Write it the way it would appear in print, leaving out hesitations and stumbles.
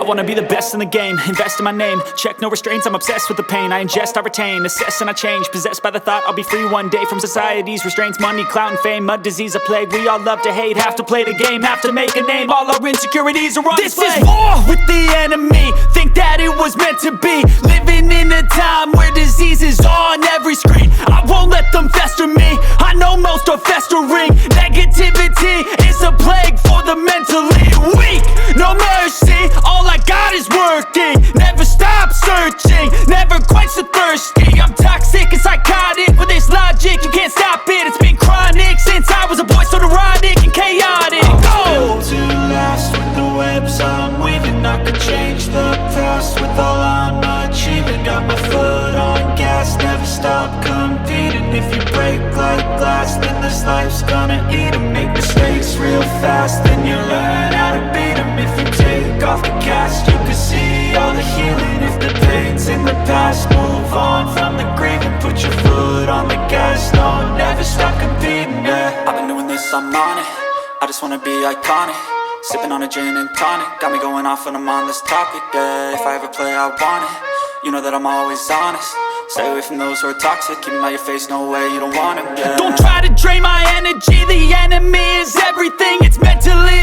I wanna be the best in the game, invest in my name. Check no restraints, I'm obsessed with the pain. I ingest, I retain, assess and I change. Possessed by the thought I'll be free one day from society's restraints. Money, clout and fame, mud, disease, a plague. We all love to hate, have to play the game, have to make a name. All our insecurities are on display. This is war with the enemy, think that it was meant to be. Living in a time where disease is on every screen. I won't let them fester me, I know most are festering. Negativity is a plague for the mentally weak. No mercy, all I got is working. Never stop searching, never quite so thirsty. I'm toxic and psychotic with this logic, you can't stop it. It's been chronic since I was a boy, so neurotic and chaotic. I'm built to last with the webs I'm weaving. I could change the past with all I'm achieving. Got my foot on gas, never stop competing. If you break like glass, then this life's gonna eat 'em. Make mistakes real fast, then you learn how to beat 'em. If you take off the cast, you can see all the healing. If the pain's in the past, move on from the grave and put your foot on the gas. No, never stop competing, yeah. I've been doing this, I'm on it. I just wanna be iconic. Sipping on a gin and tonic, got me going off when I'm on this topic, yeah. If I ever play, I want it. You know that I'm always honest. Stay away from those who are toxic. Keep 'em out your face, no way, you don't want 'em, yeah. Don't try to drain my energy, the enemy is everything. It's mentally